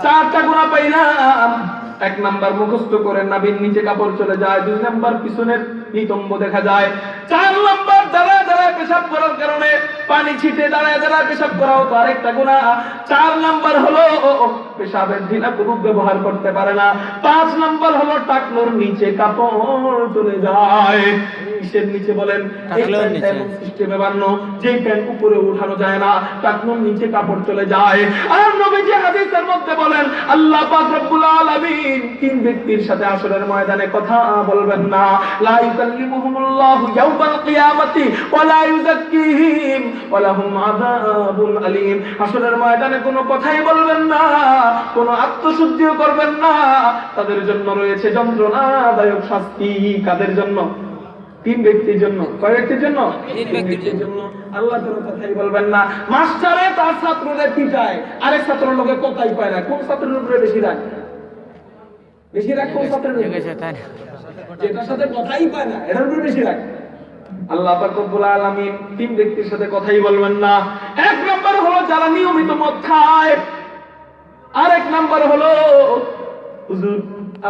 চারটা গুনাহ পাইলাম। এক নাম্বার মুখস্থ করে নাভির নিচে কাপড় চলে যায়, দুই নাম্বার পিছনের নিতম্ব দেখা যায়, চার নাম্বার দাঁড়ায় দাঁড়ায় পেশাব করার কারণে পানি ছিটে দাঁড়ায় দাঁড়ায় পেশাব করাও তো আরেকটা গুনাহ। চার নাম্বার হলো পেশাবের ঢিলা কুরুপ ব্যবহার করতে পারে না। পাঁচ নাম্বার হলো টাকনোর নিচে কাপড় চলে যায়। কিসের নিচে বলেন? এই প্যান্ট এমন সিস্টেমে বানানো যেই প্যান্ট উপরে উঠানো যায় না, টাকনোর নিচে কাপড় চলে যায়। আর নবীজি হাদিসের মধ্যে বলেন আল্লাহ পাক রব্বুল আলামিন তিন ব্যক্তির সাথে হাসরের ময়দানে কথা বলবেন না। লা ইউকাল্লিমুহুমুল্লাহু ইয়াওমাল কিয়ামাতি ওয়া লা ইউযাক্কিহিম ওয়া লাহুম আযাবুন আলীম। হাসরের ময়দানে কোনো কথাই বলবেন না, কোনো আত্মশুদ্ধিও করবেন না, তাদের জন্য রয়েছে যন্ত্রণাদায়ক শাস্তি। কাদের জন্য? তিন ব্যক্তির জন্য। কয় ব্যক্তির জন্য? তিন ব্যক্তির জন্য। আল্লাহ কোনো কথাই বলবেন না। মাস্টারে তার ছাত্রদের পিটায়, আরেক ছাত্র লোকে কথাই পায় না। কোন ছাত্রের উপরে বেশি রাগ? বেশি রাগ কোন ছাত্রের উপরে? যেটার সাথে কথাই পায় না এটার উপরে বেশি রাগ। আল্লাহ পাক রব্বুল আলামিন তিন ব্যক্তির সাথে কথাই বলবেন না। এক নাম্বার হলো যারা নিয়মিত মদ খায়, আরেক নাম্বার হলো হুজুর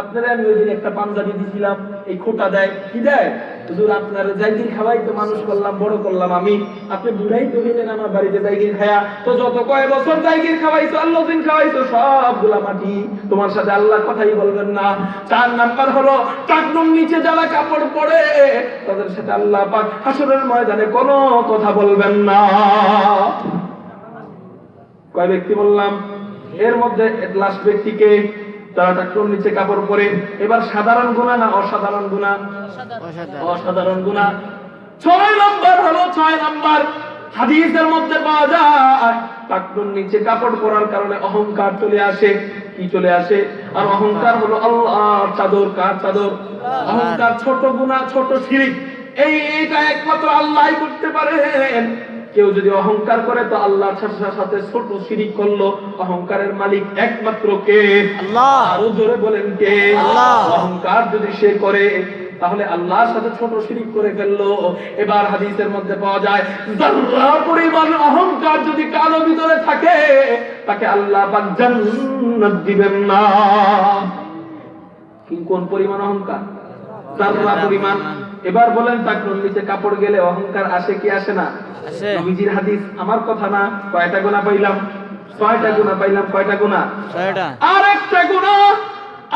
আপনারা আমি ওই দিন একটা পাঞ্জাবি দিছিলাম, এই খোটা দেয়, কি দেয়? হুজুর আপনার জায়গির খাওয়াই তো মানুষ করলাম, বড় করলাম আমি, আপনি বুড়াই তো হইলেন আমার বাড়িতে জায়গির খায়া, তো যত কয় বছর জায়গির খাওয়াইছো, আল্লাহ দিন খাওয়াইছো, সবগুলা মাটি, তোমার সাথে আল্লাহ কথাই বলবেন না। চার নাম্বার হলো টাকনুর নিচে যারা কাপড় পরে তাদের সাথে আল্লাহ পাক হাসরের ময়দানে কোনো কথা বলবেন না। কয় ব্যক্তি বললাম? এর মধ্যে লাস্ট ব্যক্তিকে যারা টাকনুর নিচে কাপড় পরে। এবার সাধারণ গুনাহ না অসাধারণ গুনাহ? অসাধারণ গুনাহ। 6 নাম্বার হলো, 6 নাম্বার হাদিসের মধ্যে পাওয়া যায় টাকনুর নিচে কাপড় পরার কারণে অহংকার চলে আসে। কি চলে আসে? আর অহংকার হলো আল্লাহর চাদর। কার চাদর? অহংকার ছোট গুনাহ, ছোট শিরক। এইটা একমাত্র আল্লাহই করতে পারেন। কেউ যদি অহংকার করে তো আল্লাহর সাথে ছোট শিরিক করলো। অহংকারের মালিক একমাত্র কে? আল্লাহ। আরো জোরে বলেন কে? আল্লাহ। অহংকার যদি সে করে তাহলে আল্লাহর সাথে ছোট শিরিক করে ফেললো। এবার হাদিসের মধ্যে পাওয়া যায় যারা পরিমাণ অহংকার যদি কারো ভিতরে থাকে তাকে আল্লাহ পাক জান্নাত দিবেন না। কোন পরিমাণ অহংকার? যারা পরিমাণ। এবার বলেন টাকনুর নিচে কাপড় গেলে অহংকার আসে কি আসে না? নবীজির হাদিস, আমার কথা না। কয়টা গুনাহ পাইলাম? 6টা গুনাহ পাইলাম। কয়টা গুনাহ? 6টা। আরেকটা গুনাহ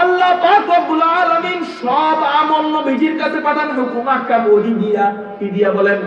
আল্লাহ পাক রব্বুল আলামিন সব আমল নবীজির কাছে পাঠান হুকুম আহকাম ওহী দিয়া। কি দিয়া বলেন?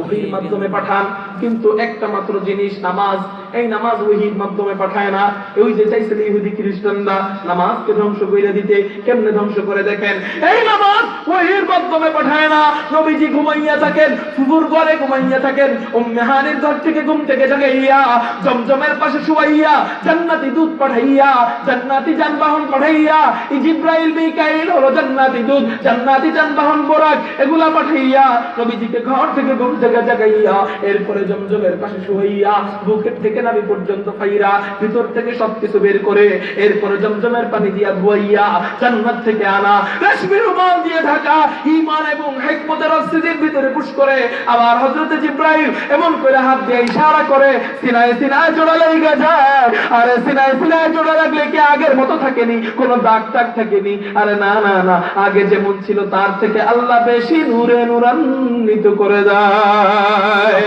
ওহীর মাধ্যমে পাঠান। কিন্তু একটা মাত্র জিনিস নামাজ, এই নামাজ ওহীর মাধ্যমে পাঠায় না। ওই যে চাইছিল ইহুদি খ্রিস্টানরা নামাজকে ধ্বংস করে দিতে, কেমনে ধ্বংস করে দেখেন। এই নামাজ ওহীর মাধ্যমে পাঠায় না। নবীজি ঘুমাইয়া থাকেন, ফুফুর ঘরে ঘুমাইয়া থাকেন, উম্মে হানির ঘর থেকে ঘুম থেকে জাগাইয়া জমজমের পাশে শুয়াইয়া জান্নাতি দুধ পাঠাইয়া, জান্নাতি যানবাহন পাঠাইয়া, জিবরাইল মিকাইল হলো জান্নাতি দুধ, জান্নাতি যানবাহন বোরাক, এগুলা পাঠাইয়া নবীজিকে ঘর থেকে ঘুম থেকে জাগাইয়া এরপরে জমজমের পাশে শুয়াইয়া বুকের থেকে নাভি পর্যন্ত ফাইরা ভিতর থেকে সবকিছু বের করে এরপরে জমজমের পানি দিয়া ধুইয়া জান্নাত থেকে আনা রেশমি রুমাল দিয়ে ঢাকা ঈমান এবং হিকমতের রশিদের ভিতরে পুশ করে আবার হযরত জিবরাইল এমন করে হাত দিয়ে ইশারা করে সিনায় সিনায় জোড়া লাগা যায়। আরে সিনায় সিনায় জোড়া লাগলে কি আগের মতো থাকেনি? কোনো দাগ টাগ থাকেনি? আরে না না না, আগে যেমন ছিল তার থেকে আল্লাহ বেশি নূরে নূরান্বিত করে দেয়।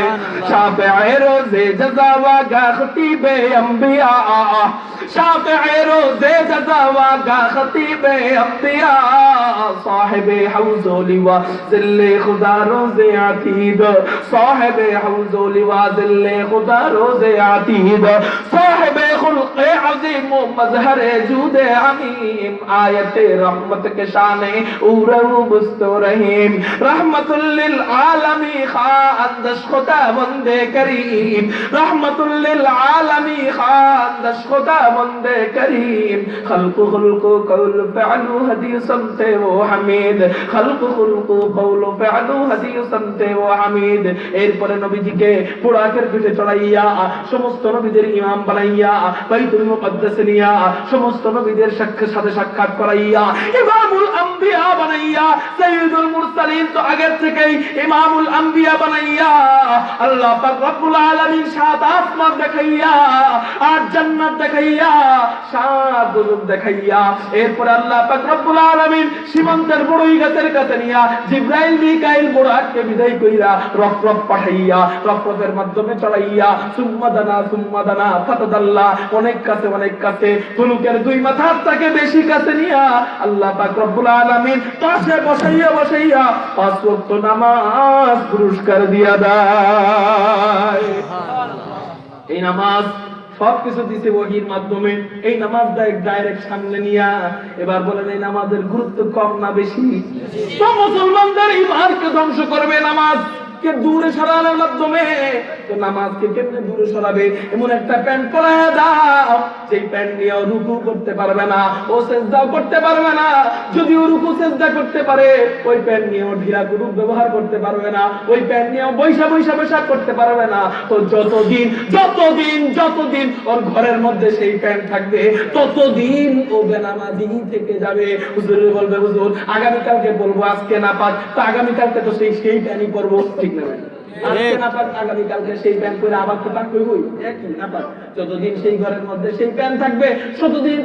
শাফিঈ রোজে জাযা ওয়া গা খতিবে আম্বিয়া, শাফিঈ রোজে জাযা ওয়া গা খতিবে আম্বিয়া, সাহিবে হাউজ লিওয়া জিল্লে খুদা রোজে আতীদ, সাহিবে হাউজ লিওয়া জিল্লে খুদা রোজে আতীদ, সাহিবে খুলকে আযীম মজহরে জুদে আमीम, आयते रहमत के शाने उरऊ बुस्तो रहीम, रहमतुल लिल आलमी खानदश खुदा बंदे करीम, रहमतुल लिल आलमी खानदश खुदा बंदे करीम, खल्क़ु खुल्क़ु कौल फ़अलु हदी समते वो हमीद, खल्क़ु खुल्क़ु कौल फ़अलु हदी समते वो हमीद। এরপরে নবীজিকে পুরাকের পিঠে চড়াইয়া সমস্ত নবীদের ইমাম বানাইয়া বাইতুল মুকদ্দাসে নিয়া সমস্ত নবীদের সাথে সাক্ষাৎ করাইয়া ইমামুল আম্বিয়া বানাইয়া সাইয়্যিদুল মুরসালিন তো আগের থেকেই ইমামুল আম্বিয়া বানাইয়া আল্লাহ পাক রব্বুল আলামিন সাত আসমান দেখাইয়া আর জান্নাত দেখাইয়া সাত গজব দেখাইয়া এরপর আল্লাহ পাক রব্বুল আলামিন সীমান্তের বড়ই গাছের কাছে নিয়া জিবরাইল মিকাইল বুরাককে বিদায় কইরা রফরফ পাঠাইয়া রফরফের মাধ্যমে চড়াইয়া সুম্মা দানা ফাতাদাল্লা অনেক কাছে তুলুকের দুই মাথার থেকে বেশি কাছে নিয়া আল্লাহ পাক রব্বুল আলামিন পাশে বসাইয়া পাঁচ ওয়াক্ত নামাজ পুরস্কার দিয়া দেয়। এই নামাজ সবকিছু দিতে ওহীর মাধ্যমে এই নামাজ ডাইরেক্ট সামনে নিয়া এবার বলেন এই নামাজের গুরুত্ব কম না বেশি? তো মুসলমানদের ঈমানকে ধ্বংস করবে নামাজ কে দূরে সরানোর মাধ্যমে। তো নামাজকে কেমনে দূরে সরাবে? এমন একটা প্যান্ট পরায় দাও যেই প্যান্ট নিয়ে রুকু করতে পারবে না, ও সিজদাও করতে পারবে না। যদি ও রুকু সিজদা করতে পারে ওই প্যান্ট নিয়ে ও ঢিলা কুরুক ব্যবহার করতে পারবে না, ওই প্যান্ট নিয়ে বৈশা করতে পারবে না। তো যতদিন ওর ঘরের মধ্যে সেই প্যান্ট থাকবে ততদিন ও বেনামাজি থেকে যাবে। হুজুর বলবে হুজুর আগামীকালকে বলবো আজকে না পাক, তো আগামীকালকে তো সেই প্যান্টই পরবো, ঠিক না? আজকে না পাক আগামীকালকে সেই প্যান্ট পরে আবার তো পাক হইবই, একই না পাক। যতদিন সেই ঘরের মধ্যে সেই প্যান্ট থাকবে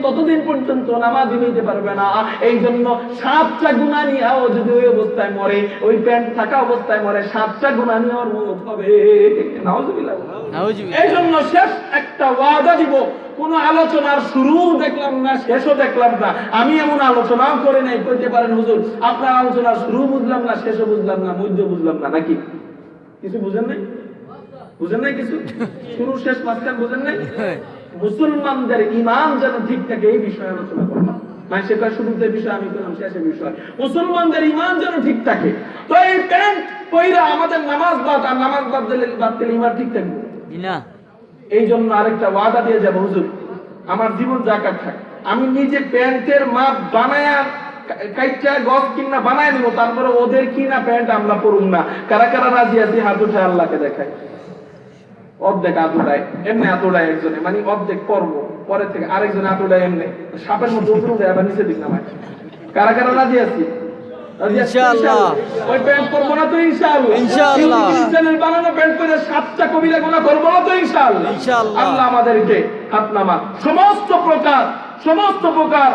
ততদিন পর্যন্ত নামাজি হইতে পারবে না। এই জন্য 7টা গুনাহ নিয়ে ও যদি ওই অবস্থায় মরে, ওই প্যান্ট থাকা অবস্থায় মরে, 7টা গুনাহ নিয়ে ওর মওত হবে। নাউজুবিল্লাহ। এই জন্য শেষ একটা ওয়াদা দিব, কোন আলোচনার শুরু দেখলাম না, শেষও দেখলাম না। আমি এমন আলোচনাও করে নাই, কইতে পারেন হুজুর আপনার আলোচনার শুরু বুঝলাম না, শেষও বুঝলাম না, মধ্য বুঝলাম না, নাকি কিছু বুঝেন নাই কিছু? শুরু শেষ মাঝখান বুঝেন নাই? মুসলমানদের ঈমান যেন ঠিক থাকে এই বিষয়ে আলোচনা করলাম। মানে সেটা শুরুতে বিষয়, আমি বললাম শেষের বিষয়। মুসলমানদের ঈমান যেন ঠিক থাকে। তো এই প্যান্ট পয়রা আমাদের নামাজ বাদ দিলে ঈমান ঠিক থাকবে না। এই জন্য আরেকটা ওয়াদা দিয়ে যাবো, হুজুর আমার জীবন জাকাত থাক, আমি নিজে প্যান্টের মাপ বানায়া কাইটা গস কিনা বানায় নিব, তারপরে ওদের কিনা প্যান্ট আমরা পরুম না। কারা রাজি আছি হাত উঠায় আল্লাহকে দেখায়। অর্ধেক হাত উঠায় এমনি, হাত উঠায় একজনে, মানে অর্ধেক পরবো, পরের থেকে আরেকজনে হাত উঠায় এমনি, সাপের মধ্যে উপরে উঠে আবার নিচে দিক নামায়। কারা রাজি আছি? ওই প্যান্ট পরবো না তো ইনশাআল্লাহ। খ্রিস্টানের বানানো প্যান্ট পরে 7টা কবিরা গুনাহ করবো না তো ইনশাআল্লাহ। আল্লাহ আমাদেরকে হাত নামা সমস্ত প্রকার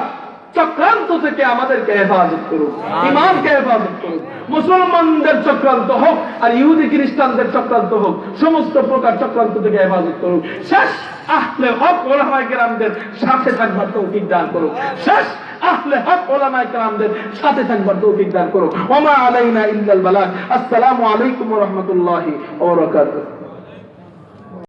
চক্রান্ত থেকে আমাদেরকে হেফাজত করুন, ঈমানকে হেফাজত করুন। মুসলমানদের চক্রান্ত হোক আর ইহুদি খ্রিস্টানদের চক্রান্ত হোক, সমস্ত প্রকার চক্রান্ত থেকে হেফাজত করুন। শেষ আহলে হক উলামায়ে কেরামদের সাথে থাকবার তৌফিক দান করুন। শেষ আহলে হক উলামায়ে কেরামদের সাথে থাকবার তৌফিক দান করুন। ওয়া মা আলাইনা ইল্লাল বালাগ। আসসালামু আলাইকুম ওয়া রাহমাতুল্লাহি ওয়া বারাকাতুহু।